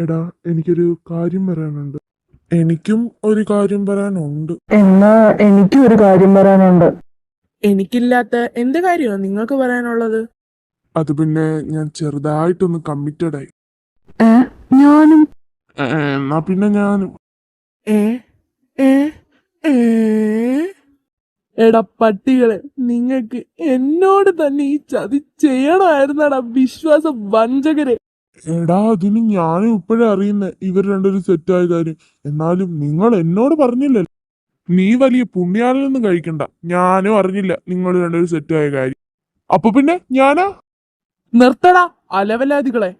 എടാ, എനിക്കൊരു കാര്യം പറയാനുണ്ട്. എനിക്കും ഒരു കാര്യം പറയാനുണ്ട്. എന്നാ എനിക്കും ഒരു കാര്യം പറയാനുണ്ട്. എനിക്കില്ലാത്ത എന്ത് കാര്യമാണ് നിങ്ങൾക്ക് പറയാനുള്ളത്? അത് പിന്നെ ഞാൻ ചെറുതായിട്ടൊന്ന് കമ്മിറ്റഡ് ആയി. ഏ ഞാനും എന്നാ പിന്നെ ഞാനും. ഏ ഏ ഏ എടാ പട്ടികളെ, നിങ്ങൾക്ക് എന്നോട് തന്നെ ഈ ചതി ചെയ്യണമായിരുന്നടാ, വിശ്വാസ വഞ്ചകരെ. എടാ, അതിന് ഞാനും ഇപ്പോഴേ അറിയുന്നേ ഇവർ രണ്ടുപേരും സെറ്റായ കാര്യം. എന്നാലും നിങ്ങൾ എന്നോട് പറഞ്ഞില്ലല്ലോ. നീ വലിയ പുണ്യാളൊന്നും കഴിക്കണ്ട. ഞാനും അറിഞ്ഞില്ല നിങ്ങൾ രണ്ടുപേരും സെറ്റായ കാര്യം. അപ്പൊ പിന്നെ ഞാനാ. നിർത്തടാ അലവലാദികളെ.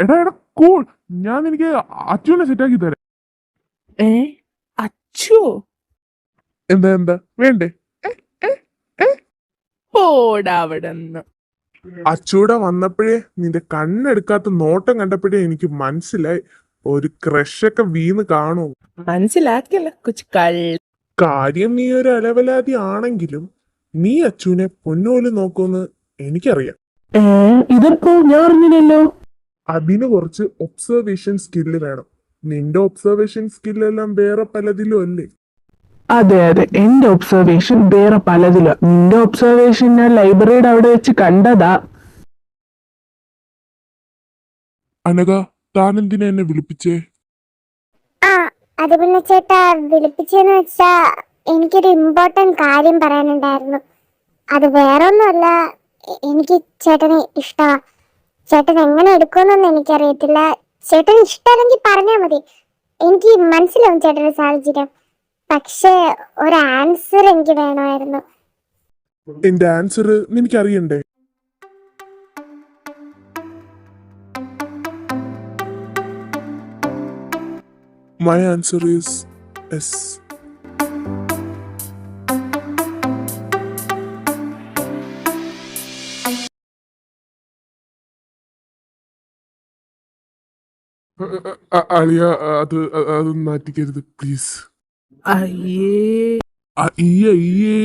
എടാ എടാ, കൂൾ. ഞാൻ എനിക്ക് അച്ഛനെ സെറ്റാക്കി തരാം. ഏ അച്ചോ? എന്താ എന്താ വേണ്ടേ? പോടാവിടെന്ന്. അച്ചൂടെ വന്നപ്പോഴേ നിന്റെ കണ്ണെടുക്കാത്ത നോട്ടം കണ്ടപ്പോഴേ എനിക്ക് മനസ്സിലായി ഒരു ക്രഷൊക്കെ വീണ് കാണും. മനസ്സിലാക്കിയല്ല കൊച്ചു കള്ളി. കാര്യം നീ ഒരു അലവലാതി ആണെങ്കിലും നീ അച്ചുവിനെ പൊന്നുപോലെ നോക്കുമെന്ന് എനിക്കറിയാം. ഏ ഇതെപ്പോ ഞാൻ അറിഞ്ഞില്ലല്ലോ. അതിന് കുറച്ച് ഒബ്സർവേഷൻ സ്കില്ല് വേണം. നിന്റെ ഒബ്സർവേഷൻ സ്കില്ലെല്ലാം വേറെ പലതിലും അല്ലേ. അതെ അതെ, എന്റെ ഒബ്സർവേഷൻ വേറെ പലതില. നിന്റെ ഒബ്സർവേഷൻ ഞാൻ ലൈബ്രറിയുടെ അവിടെ വെച്ച് കണ്ടതാ. അനഘ, താനെന്തിനാ എന്നെ വിളിപ്പിച്ചേ? ആ അത് പിന്നെ ചേട്ടാ, വിളിപ്പിച്ചെന്ന് വെച്ചാ എനിക്കൊരു ഇമ്പോർട്ടന്റ് കാര്യം പറയാനുണ്ടായിരുന്നു. അത് വേറൊന്നുമല്ല, എനിക്ക് ചേട്ടനെ ഇഷ്ടമാ. ചേട്ടൻ എങ്ങനെ എടുക്കുമെന്നൊന്നും എനിക്കറിയത്തില്ല. ചേട്ടന് ഇഷ്ടമല്ലെങ്കിൽ പറഞ്ഞാൽ മതി, എനിക്ക് മനസ്സിലാവും ചേട്ടന്റെ സാഹചര്യം. പക്ഷേ ഒരു ആൻസർ എനിക്ക് വേണമായിരുന്നു. എന്റെ answer നിനക്കറിയണ്ടേ? My answer is yes. അളിയ, അത് മാറ്റിക്കരുത് പ്ലീസ്. അയ്യേ. അയ്യേ,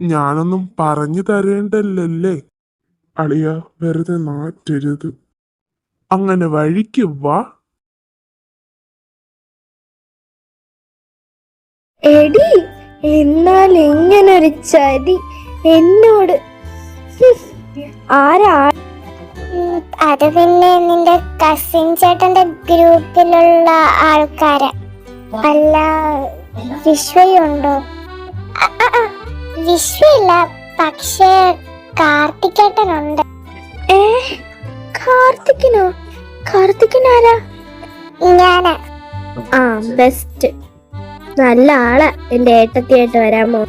ഞാനൊന്നും പറഞ്ഞു തരേണ്ടല്ലേ. അളിയ, വെറുതെ മാറ്റരുത്. അങ്ങനെ വഴിക്ക് വാ. എടി, എന്നാൽ ഇങ്ങനൊരു ചതി എന്നോട് ആരാ? അത് പിന്നെ നിന്റെ കസിൻ ചേട്ടന്റെ ഗ്രൂപ്പിലുള്ള ആൾക്കാര്. അല്ല, വിശ്വയുണ്ടോ? വിശ്വയില്ല, പക്ഷേ കാർത്തികേട്ടനുണ്ട്. കാർത്തികനോ? കാർത്തികനാരാ? ഞാനാ. ആ, ബെസ്റ്റ്. നല്ല ആളാ എന്റെ ഏട്ടത്തിയായിട്ട് വരാമോ?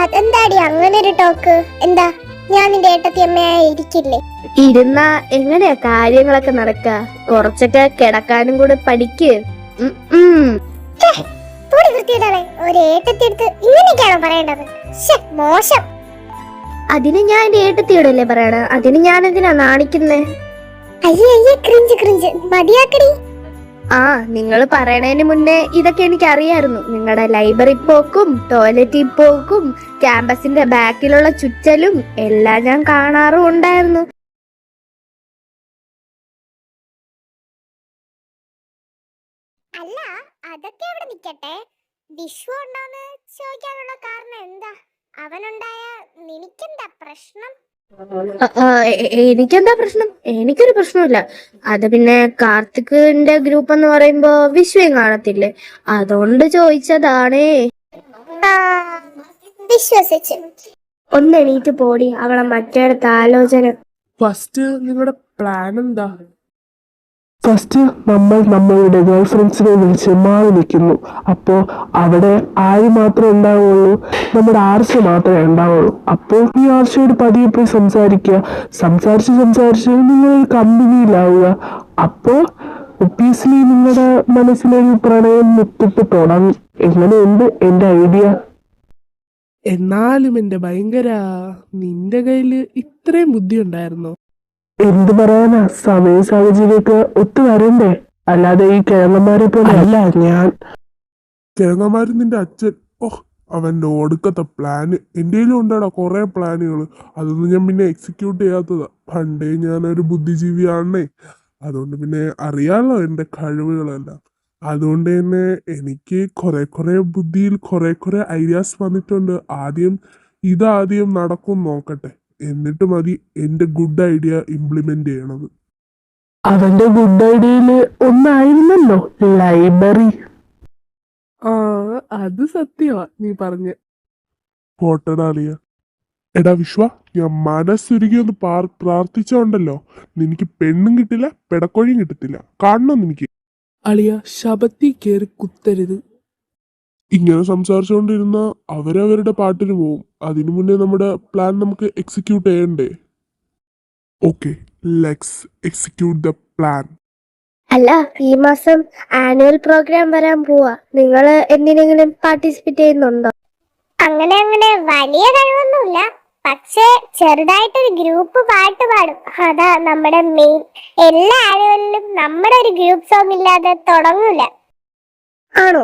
അതെന്താടി അങ്ങനെ ഒരു ടോക്ക്? എന്താ, ഞാൻ നിന്റെ ഏട്ടത്തി അമ്മയായി ഇരിക്കില്ലേ? ഇരുന്നാ എങ്ങനെയാ കാര്യങ്ങളൊക്കെ നടക്ക? കുറച്ചൊക്കെ കിടക്കാനും കൂടെ പഠിക്ക്. ഒരു ഏട്ടത്തി എടുത്ത് ഇങ്ങനെയൊക്കെയാണോ പറയേണ്ടത്? മോശം. അതിന് ഞാൻ എന്റെ ഏട്ടത്തിയോടല്ലേ പറയണ, അതിന് ഞാൻ എന്തിനാ നാണിക്കുന്നേ? അയ്യേ, ക്രിഞ്ച് ക്രിഞ്ച്, മതിയാക്കടി. ആ, നിങ്ങൾ പറയണതിന് മുന്നേ ഇതൊക്കെ എനിക്ക് അറിയായിരുന്നു. നിങ്ങളുടെ ലൈബ്രറി പോക്കും ടോയ്ലറ്റിൽ പോക്കും ക്യാമ്പസിന്റെ ബാക്കിലുള്ള ചുറ്റലും എല്ലാം ഞാൻ കാണാറും ഉണ്ടായിരുന്നു. അല്ല, അതൊക്കെ അവിടെ നിക്കട്ടെ. വിശ്വ ഉണ്ടോന്ന് ചോദിക്കാനുള്ള കാരണം എന്താ? അവനുണ്ടായ നിനക്കെന്താ പ്രശ്നം? എനിക്കെന്താ പ്രശ്നം? എനിക്കൊരു പ്രശ്നമില്ല. അത് പിന്നെ കാർത്തികിന്റെ ഗ്രൂപ്പ് എന്ന് പറയുമ്പോ വിശ്വയും കാണത്തില്ലേ, അതുകൊണ്ട് ചോദിച്ചതാണേ. വിശ്വസിച്ചു. ഒന്ന് എണീറ്റ് പോടി, അവളെ മറ്റേടത്ത് ആലോചന. ഫസ്റ്റ് നിങ്ങളുടെ പ്ലാൻ എന്താ? ഫസ്റ്റ് നമ്മൾ നമ്മളുടെ ഗേൾ ഫ്രണ്ട്സിനെ വിളിച്ച് മാറി നിൽക്കുന്നു. അപ്പോൾ അവിടെ ആര് മാത്രമേ ഉണ്ടാവുള്ളൂ? നമ്മുടെ ആർഷ മാത്രമേ ഉണ്ടാവുള്ളൂ. അപ്പോൾ ഈ ആർഷയോട് പതിയെ പോയി സംസാരിച്ച് നിങ്ങളൊരു കമ്പനിയിലാവുക. അപ്പോൾ ഒബ്വിയസ്ലി നിങ്ങളുടെ മനസ്സിലൊരു പ്രണയം മുത്തിട്ട് തുടങ്ങും. എങ്ങനെയുണ്ട് എന്റെ ഐഡിയ? എന്നാലും എന്റെ ഭയങ്കര, നിന്റെ കയ്യില് ഇത്രയും ബുദ്ധി ഉണ്ടായിരുന്നോ? എന്ത് പറയാനാ, സമയ സാഹചര്യമൊക്കെ ഒത്തു വരണ്ടേ? അല്ലാതെ ഈ കിഴങ്ങന്മാരെ പോലെ അല്ല ഞാൻ. കിഴങ്ങന്മാര് നിന്റെ അച്ഛൻ. ഓഹ്, അവന്റെ ഒടുക്കത്തെ പ്ലാന്. എൻ്റെ കയ്യിലും ഉണ്ടാടാ കുറെ പ്ലാനുകൾ. അതൊന്നും ഞാൻ പിന്നെ എക്സിക്യൂട്ട് ചെയ്യാത്തതാ. പണ്ടേ ഞാനൊരു ബുദ്ധിജീവിയാണേ. അതുകൊണ്ട് പിന്നെ അറിയാലോ എൻ്റെ കഴിവുകളെല്ലാം. അതുകൊണ്ട് തന്നെ എനിക്ക് കുറെ ബുദ്ധിയിൽ കുറെ ഐഡിയാസ് വന്നിട്ടുണ്ട്. ഇതാദ്യം നടക്കും നോക്കട്ടെ, എന്നിട്ട് മതി എൻ്റെ ഗുഡ് ഐഡിയ ഇംപ്ലിമെന്റ് ചെയ്യണത്. അവന്റെ ഗുഡ് ഐഡിയയില് ഒന്നായിരുന്നല്ലോ ലൈബ്രറി. ആ, അത് സത്യമാ നീ പറഞ്ഞ. പോട്ടടാളിയ. എടാ വിശ്വ, ഞാൻ മനസ്സുരുകി ഒന്ന് പ്രാർത്ഥിച്ചോണ്ടല്ലോ, നിനക്ക് പെണ്ണും കിട്ടില്ല പെടക്കോഴിയും കിട്ടത്തില്ല. കാണണം എനിക്ക്. അളിയ, ശബത്തി കേറി കുത്തരുത്. ഇങ്ങനെ സംസാരിച്ചുകൊണ്ടിരുന്ന അവരവരുടെ പാട്ടിന് പോവും. അതിനു മുന്നേ നമ്മുടെ പ്ലാൻ നമുക്ക് എക്സിക്യൂട്ട് ചെയ്യണ്ടേ? Okay, let's execute the plan. അല്ല, ഈ മാസം ആനുവൽ പ്രോഗ്രാം വരാൻ പോവാ. നിങ്ങൾ എന്തിനെങ്കിലും പാർട്ടിസിപ്പേറ്റ് ചെയ്യുന്നുണ്ടോ? അങ്ങനെ വലിയ കഴിവൊന്നുമില്ല, പക്ഷേ ചെറുതായിട്ടൊരു ഗ്രൂപ്പ് പാട്ട് പാടും. അതാ നമ്മുടെ മെയിൻ. എല്ലാ ആനുവലിലും നമ്മുടെ ഒരു ഗ്രൂപ്പ് സോങ് ഇല്ലാതെ തുടങ്ങൂല. ആണോ?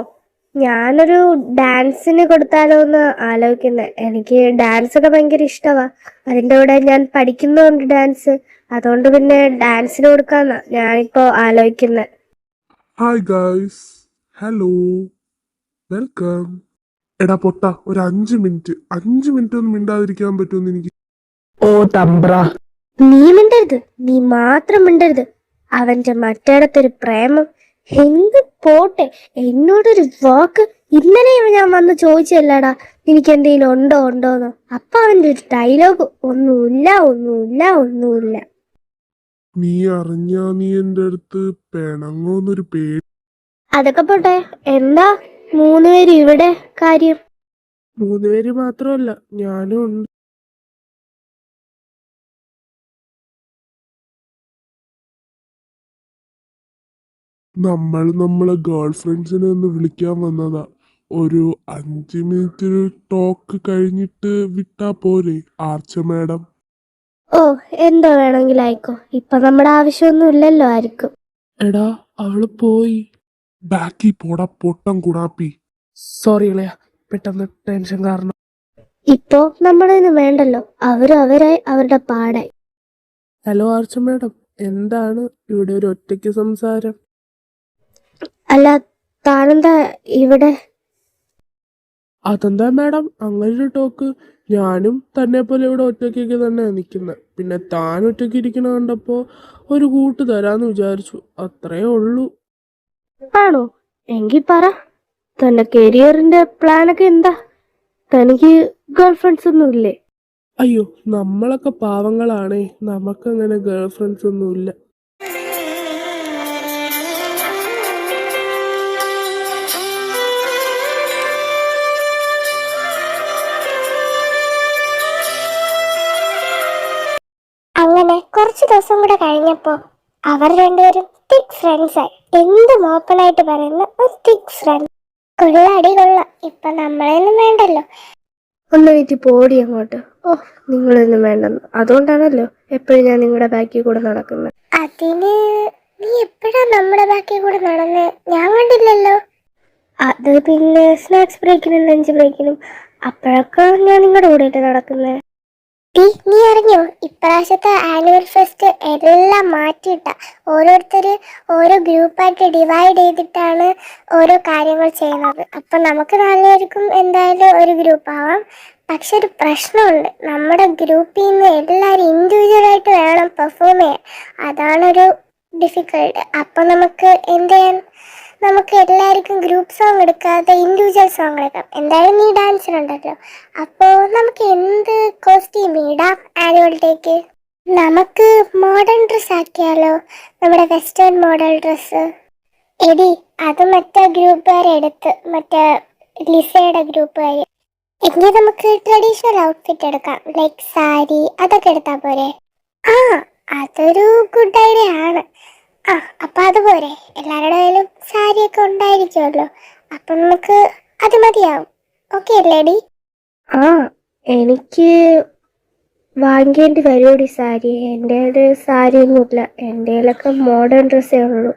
ഞാനൊരു ഡാൻസിന് കൊടുത്താലോ എന്ന് ആലോചിക്കുന്നത്. എനിക്ക് ഡാൻസ് ഒക്കെ ഭയങ്കര ഇഷ്ടമാ. അതിൻ്റെ കൂടെ ഞാൻ പഠിക്കുന്നുണ്ട് ഡാൻസ്. അതുകൊണ്ട് പിന്നെ ഡാൻസിന് കൊടുക്കാന്നാ ഞാനിപ്പോ ആലോചിക്കുന്നത്. Hi guys, hello, welcome. എടാ പൊട്ട, ഒരു 5 മിനിറ്റ് ഒന്നും മിണ്ടാതിരിക്കാൻ പറ്റുമെന്ന് എനിക്ക്. ഓ തമ്പ്ര, നീ മിണ്ടരുത്, നീ മാത്രം മിണ്ടരുത്. അവന്റെ മറ്റേടത്തൊരു പ്രേമം എന്ത് പോട്ടെ, എന്നോടൊരു വാക്ക് ഇന്നലെ ഞാൻ വന്ന് ചോദിച്ചല്ലടാ എനിക്ക് എന്തെങ്കിലും ഉണ്ടോന്ന്. അപ്പൊ അവന്റെ ഒരു ഡയലോഗ്, ഒന്നുമില്ല. നീ അറിഞ്ഞാ നീ എൻ്റെ അടുത്ത് പിണങ്ങോന്നൊരു പേടി. അതൊക്കെ പോട്ടെ, എന്താ 3 പേര് ഇവിടെ കാര്യം? 3 പേര് മാത്രമല്ല, ഞാനും ഉണ്ട്. നമ്മളെ ഗേൾ ഫ്രണ്ട്സിനെ ഒന്ന് വിളിക്കാൻ വന്നതാ. ഒരു 5 മിനിറ്റ് ടോക്ക് കഴിഞ്ഞിട്ട് വിട്ടാ പോരെ ആർച്ച മാഡം? ഓ, എന്തോ വേണമെങ്കിലും ആയിക്കോ. ഇപ്പൊ നമ്മുടെ ആവശ്യമൊന്നും ഇല്ലല്ലോ ആർക്കും. എടാ, അവള് പോയി. ബാക്കി പോടാ പൊട്ടം കുടാപ്പി. സോറി ഇളയ, പെട്ടെന്ന് ടെൻഷൻ കാരണം. ഇപ്പോ നമ്മളിന്ന് വേണ്ടല്ലോ, അവരായി അവരുടെ പാടായി. ഹലോ ആർച്ച മാഡം, എന്താണ് ഇവിടെ ഒരു ഒറ്റയ്ക്ക് സംസാരം? അല്ല, താനെന്താ ഇവിടെ? അതെന്താ മാഡം അങ്ങനൊരു ടോക്ക്? ഞാനും തന്നെ പോലെ ഇവിടെ ഒറ്റയ്ക്കൊക്കെ തന്നെ നിൽക്കുന്നത്. പിന്നെ താൻ ഒറ്റയ്ക്ക് ഇരിക്കണ കണ്ടപ്പോ ഒരു കൂട്ട് തരാന്ന് വിചാരിച്ചു, അത്രേ ഉള്ളൂ. ആണോ? എങ്കി പറ, തന്റെ കരിയറിന്റെ പ്ലാനൊക്കെ എന്താ? തനിക്ക് ഗേൾ ഫ്രണ്ട്സ് ഒന്നും ഇല്ലേ? അയ്യോ, നമ്മളൊക്കെ പാവങ്ങളാണേ, നമുക്കങ്ങനെ ഗേൾ ഫ്രണ്ട്സ് ഒന്നുമില്ല. അങ്ങനെ കുറച്ച് ദിവസം കൂടെ കഴിഞ്ഞപ്പോ അവർ രണ്ടുപേരും തിക് ഫ്രണ്ട്സ് ആയി. എന്തും ഓപ്പൺ ആയിട്ട് പറയുന്ന ഒരു തിക് ഫ്രണ്ട്. കൊള്ള. ഇപ്പൊ നമ്മളെയൊന്നും വേണ്ടല്ലോ. ഒന്ന് വീട്ടിൽ പോടി അങ്ങോട്ട്. ഓ, നിങ്ങളൊന്നും വേണ്ടെന്ന്. അതുകൊണ്ടാണല്ലോ എപ്പോഴും ഞാൻ നിങ്ങളുടെ ബാക്കിൽ കൂടെ നടക്കുന്നത്. അതിന് നീ എപ്പോഴാ നമ്മുടെ ബാക്കിൽ കൂടെ നടന്നേ? ഞാൻ കണ്ടില്ലല്ലോ. അത് പിന്നെ സ്നാക്സ് ബ്രേക്കിനും ലഞ്ച് ബ്രേക്കിനും അപ്പോഴൊക്കെ ഞാൻ നിങ്ങളുടെ കൂടെ നടക്കുന്നത്. നീ അറിഞ്ഞോ, ഇപ്രാവശ്യത്തെ ആനുവൽ ഫെസ്റ്റ് എല്ലാം മാറ്റിയിട്ട. ഓരോരുത്തര് ഓരോ ഗ്രൂപ്പായിട്ട് ഡിവൈഡ് ചെയ്തിട്ടാണ് ഓരോ കാര്യങ്ങൾ ചെയ്യുന്നത്. അപ്പൊ നമുക്ക് നല്ലതായിരിക്കും എന്തായാലും ഒരു ഗ്രൂപ്പ് ആവാം. പക്ഷെ ഒരു പ്രശ്നമുണ്ട്, നമ്മുടെ ഗ്രൂപ്പിൽ നിന്ന് എല്ലാവരും ഇൻഡിവിജ്വലായിട്ട് വേണം പെർഫോം ചെയ്യാൻ. അതാണൊരു ഡിഫിക്കൽട്ട്. അപ്പൊ നമുക്ക് എന്ത് ചെയ്യാൻ? നമുക്ക് എല്ലാവർക്കും ഗ്രൂപ്പ് സോങ് എടുക്കാതെ ഇൻഡിവിജ്വൽ സോങ് എടുക്കാം. എന്തായാലും നീ ഡാൻസിനുണ്ടല്ലോ. അപ്പോൾ നമുക്ക് എന്ത് കോസ്റ്റ്യൂം ഇടാം ആനുവൽ ഡേക്ക്? നമുക്ക് മോഡേൺ ഡ്രസ് ആക്കിയാലോ? നമ്മുടെ വെസ്റ്റേൺ മോഡൽ ഡ്രസ്സ്. എടി, അത് മറ്റേ ഗ്രൂപ്പുകാരെടുത്ത്, മറ്റേ ലിസയുടെ ഗ്രൂപ്പുകാർ. എങ്കിൽ നമുക്ക് ട്രഡീഷണൽ ഔട്ട്ഫിറ്റ് എടുക്കാം, ലൈക്ക് സാരി, അതൊക്കെ എടുത്താൽ പോരെ? ആ, അതൊരു ഗുഡ് ഐഡിയ ആണ്. ആ, അപ്പൊ അതുപോലെ എല്ലാവരുടെ കയ്യിലും സാരിയൊക്കെ ഉണ്ടായിരിക്കുമല്ലോ. അപ്പൊ നമുക്ക് അത് മതിയാവും. ഓക്കെ അല്ലേടി? ആ, എനിക്ക് വാങ്ങേണ്ടി വരുമോടി സാരി? എൻ്റെ സാരിയൊന്നുമില്ല, എൻ്റെ കയ്യിലൊക്കെ മോഡേൺ ഡ്രസ്സേ ഉള്ളൂ.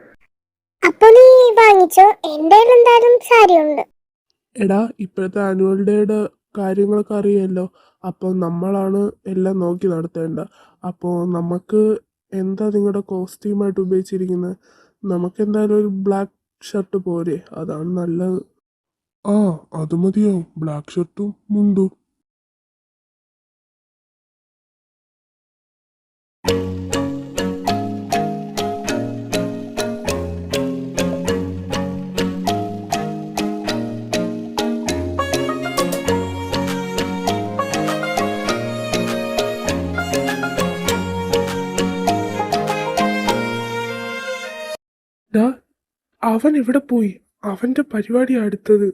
അപ്പൊ നീ വാങ്ങിച്ചോ, എൻ്റെ കയ്യിൽ എന്തായാലും സാരി ഉണ്ട്. എടാ, ഇപ്പോഴത്തെ ആനുവൽ ഡേയുടെ കാര്യങ്ങളൊക്കെ അറിയാമല്ലോ. അപ്പോൾ നമ്മളാണ് എല്ലാം നോക്കി നടത്തേണ്ട. അപ്പോൾ നമുക്ക് എന്താ നിങ്ങളുടെ കോസ്റ്റ്യൂമായിട്ട് ഉപയോഗിച്ചിരിക്കുന്നത്? നമുക്കെന്തായാലും ഒരു ബ്ലാക്ക് ഷർട്ട് പോരെ, അതാണ് നല്ലത്. ആ അത് മതിയാവും, ബ്ലാക്ക് ഷർട്ടും മുണ്ടും. ഡാ, അവൻ എവിടെ പോയി? അവന്റെ പരിപാടി അടുത്തത്.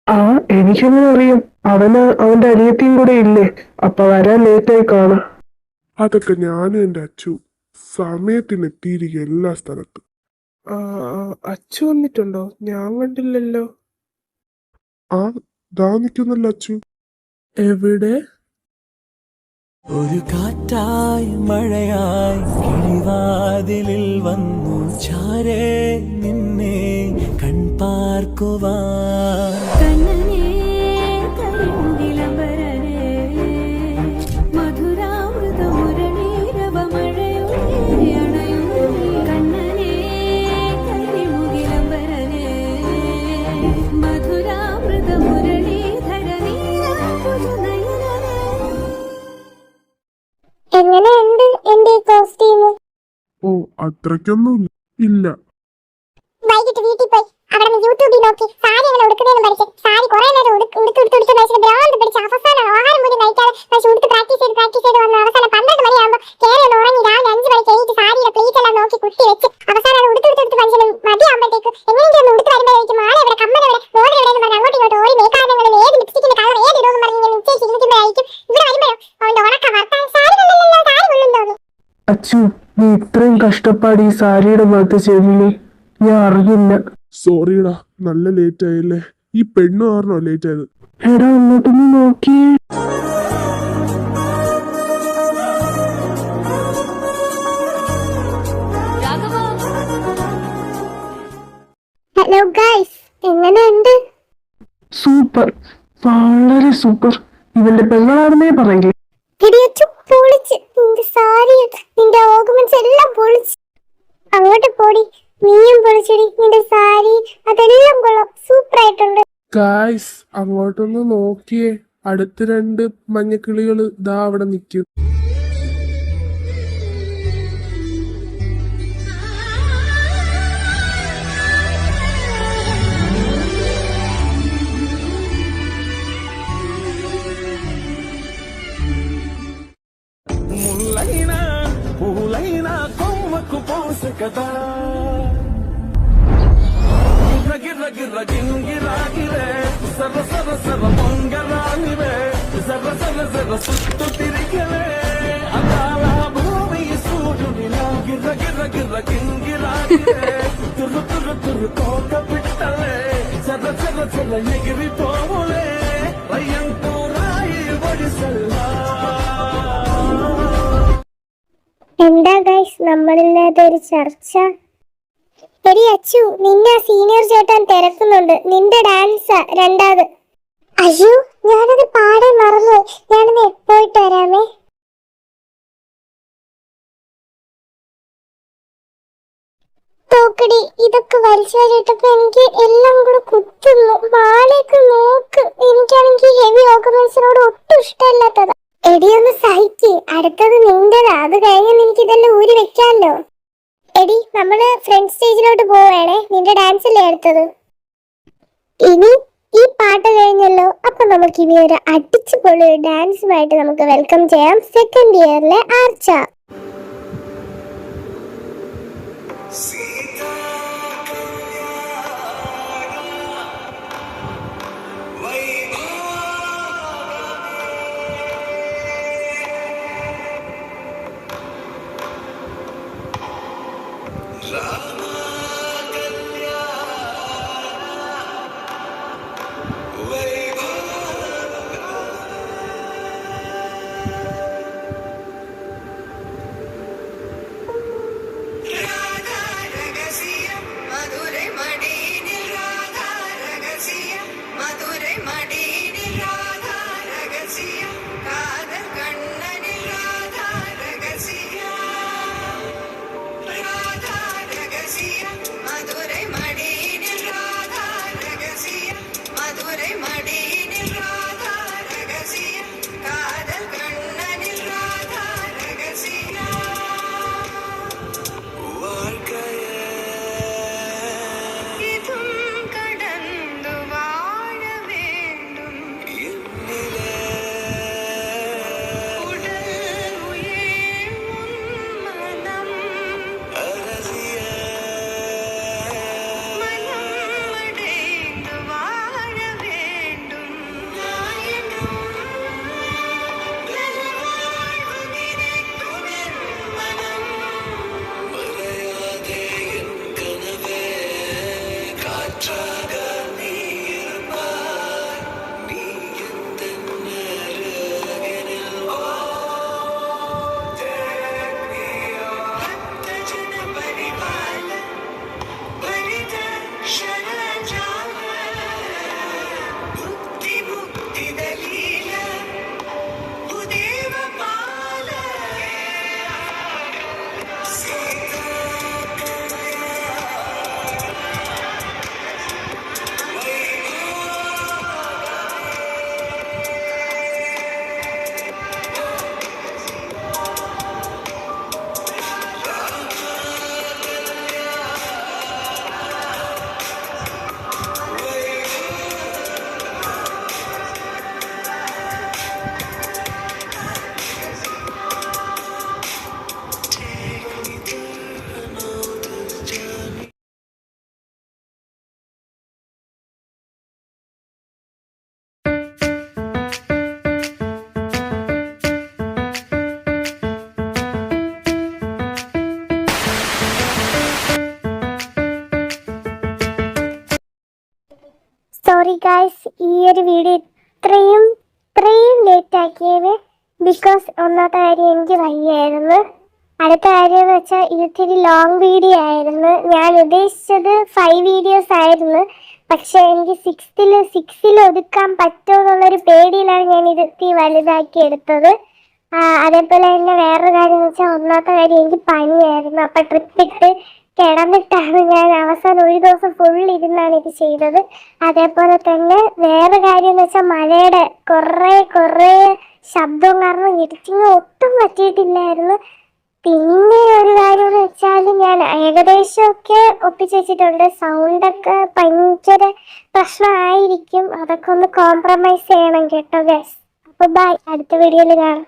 ആ എനിക്കെങ്ങനെ അറിയാം? അവന്റെ അനിയത്തിയും കൂടെ ഇല്ലേ, അപ്പൊ വരാൻ ലേറ്റായി കാണും. അതൊക്കെ ഞാനും എൻ്റെ അച്ചു സമയത്തിന് എത്തിയിരിക്കും എല്ലാ സ്ഥലത്തും. ആ, അച്ചു വന്നിട്ടുണ്ടോ? ഞാൻ കണ്ടില്ലല്ലോ. ആ ദാ നിൽക്കുന്നല്ലോ അച്ചു. എവിടെ? ഒരു കാറ്റായി മഴയായി കിളിവാതിലിൽ വന്നു ചാരേ നിന്നെ കൺപാർക്കുവാൻ. കണ്ണനേ കരിമുകിലംബരനേ മധുരാമൃതമുരളീരവമഴയുയേ അണയുന്നേ. കണ്ണനേ കരിമുകിലംബരനേ മധുരാമൃതമുരളീധരനീരാംബുജനയനനേ. എങ്ങനെയുണ്ട് എന്റെ ഈ കോസ്റ്റ്യൂം? ഓ അത്രയ്ക്കൊന്നും ഇല്ല. വൈകിട്ട് വീട്ടിൽ പോയി അവിടെ നിന്ന് യൂട്യൂബിൽ നോക്കി സാരി എങ്ങനെ ഉടുക്കുന്നതെന്ന് പഠിച്ച് സാരി കുറെ നേരം ഭ്രാന്ത് പിടിച്ച് അവസാനം ആഹാരം പോലും കഴിക്കാതെ ഉടുത്ത് പ്രാക്ടീസ് ചെയ്ത് വന്ന് അവസാനം 12 മണിയാകുമ്പോൾ കയറി ഒന്ന് ഉറങ്ങി രാവിലെ 5 മണിക്ക് എണീറ്റ് സാരിയുടെ പ്ലീറ്റ് എല്ലാം നോക്കി കുത്തി വെച്ച് അവസാനം അത് ഉടുത്ത് മനുഷ്യന് മതിയാകുമ്പോഴത്തേക്ക് എങ്ങനെയെങ്കിലും ഉടുത്ത് വരുമ്പോഴേക്കും മാല എവിടെ കമ്മൽ എവിടെ മോതിരം എവിടെ എന്ന് പറഞ്ഞ് അങ്ങോട്ട് ഇങ്ങോട്ട് ഓടി മേക്കാരങ്ങളിൽ ഏത് ലിപ്സ്റ്റിക്കിന്റെ കളർ ഏത് ഇടുമെന്ന് പറഞ്ഞ് ഇങ്ങനെ നിശ്ചയിച്ചിരിക്കുമ്പോഴായിരിക്കും ഇവിടെ വരുമ്പോഴോ അവന്റെ ഉണക്ക വർത്താൻ സാരി കൊള്ളല്ലോ സാരി കൊള്ളുന്നോന്ന്. അച്ചു, നീ ഇത്രയും കഷ്ടപ്പാട് ഈ സാരിയുടെ മുഖത്ത് ചെയ്തില്ലേ? ഞാൻ അറിഞ്ഞില്ല. സോറിടാ, നല്ല ലേറ്റ് ആയില്ലേ. ഈ പെണ്ണു കാരണോ ലേറ്റ് ആയത്. എടാ അങ്ങോട്ടൊന്ന് നോക്കിയേ. ഹലോ ഗൈസ്, എങ്ങനെയുണ്ട്? സൂപ്പർ, വളരെ സൂപ്പർ. ഇവന്റെ പെങ്ങളാണെന്നേ പറയില്ലേ. ഇടിയച്ചു പൊളിച്ച്, നിന്റെ സാരി നിന്റെ ഓർണമെന്റ്സ് എല്ലാം പൊളിച്ച്. അങ്ങോട്ട് പോടി, നീയും പൊളിച്ചടി. നിന്റെ സാരി അതെല്ലാം കൊള്ളാം, സൂപ്പർ ആയിട്ടുണ്ട്. ഗായ്സ്, അങ്ങോട്ടൊന്ന് നോക്കിയേ. അടുത്ത 2 മഞ്ഞക്കിളികള് ദാ അവിടെ നിൽക്കും. ముల్లైనా పూలైనా కొమ్మకు పోసే కదా. గిర్ర గిర్ర గిర్ర గింగిరా గిరే సర్ర సర్ర సర్ర పొంగరానివే సర్ర సర్ర సర్ర సుత్తు తిరిగలే అదాల భూమి సూర్యునిలా. గిర్ర గిర్ర గిర్ర గింగిరా గిరే తుర్రు తుర్రు తుర్రు కోక పిట్టలే సర్ర సర్ర సర్ర ఎగిరిపోవులే రయ్యంటూ రాయి ఒడిసల్లా. എന്താ ഗൈസ് നമ്മളില്ലാത്ത ഒരു ചർച്ച? എടി അച്ചു, നിന്നെ സീനിയർ ചേട്ടൻ തിരക്കുന്നുണ്ട്. നിന്റെ ഡാൻസ് 2ാമത്. അയ്യോ, ഞാനത് പാടാൻ മറന്നു. ഞാനത് പോയിട്ട് വരാമേ. തോക്കടി, ഇതൊക്കെ വലിച്ചു വരിട്ടപ്പോ എനിക്ക് എല്ലാം കൂടെ കുത്തുന്നു. മാലയൊക്കെ നോക്ക്. എനിക്കാണെങ്കിൽ ഹെവി ഓർഗനൈസറോട് ഒട്ടും ഇഷ്ടമല്ലാത്തതാ. എടി ഒന്ന് സഹിക്ക്, അടുത്തത് നിന്റെതാ. അത് കഴിഞ്ഞ് എനിക്ക് ഇതെല്ലാം ഊരി വെക്കാമല്ലോ. എടി, നമ്മള് ഫ്രണ്ട് സ്റ്റേജിലോട്ട് പോവേണേ. നിന്റെ ഡാൻസ് അല്ലേ അടുത്തത്? ഇനി ഈ പാട്ട് കഴിഞ്ഞല്ലോ, അപ്പൊ നമുക്ക് ഇനി ഒരു അടിച്ചു പൊളി ഡാൻസുമായിട്ട് നമുക്ക് വെൽക്കം ചെയ്യാം 2nd ഇയറിലെ ആർച്ച. സോറി ഗായ്സ്, ഈ ഒരു വീഡിയോ ഇത്രയും ലേറ്റ് ആക്കിയത് ബിക്കോസ് ഒന്നാമത്തെ കാര്യം എനിക്ക് വയ്യായിരുന്നു. അടുത്ത കാര്യം എന്ന് വെച്ചാൽ ഇതൊരു ലോങ് വീഡിയോ ആയിരുന്നു. ഞാൻ ഉദ്ദേശിച്ചത് 5 വീഡിയോസ് ആയിരുന്നു. പക്ഷെ എനിക്ക് 6ൽ ഒതുക്കാൻ പറ്റുമോ എന്നുള്ളൊരു പേടിയിലാണ് ഞാൻ ഇതെത്തി വലുതാക്കി എടുത്തത്. അതേപോലെ തന്നെ വേറൊരു കാര്യം എന്ന് വെച്ചാൽ ഒന്നാമത്തെ കാര്യം എനിക്ക് പനിയായിരുന്നു. അപ്പം ട്രിപ്പിട്ട് കിടന്നിട്ടാണ് ഞാൻ അവസാനം ഒരു ദിവസം ഫുൾ ഇരുന്നാണ് ഇത് ചെയ്തത്. അതേപോലെ തന്നെ വേറെ കാര്യം എന്ന് വെച്ചാൽ മഴയുടെ കുറേ ശബ്ദവും കാരണം എഡിറ്റിങ് ഒട്ടും പറ്റിയിട്ടില്ലായിരുന്നു. പിന്നെ ഒരു കാര്യം എന്ന് വെച്ചാൽ ഞാൻ ഏകദേശമൊക്കെ ഒപ്പിച്ച് വെച്ചിട്ടുണ്ട്. സൗണ്ടൊക്കെ ഭയങ്കര പ്രശ്നമായിരിക്കും. അതൊക്കെ ഒന്ന് കോംപ്രമൈസ് ചെയ്യണം കേട്ടോ ഗൈസ്. അപ്പോൾ ബൈ, അടുത്ത വീഡിയോയിൽ കാണാം.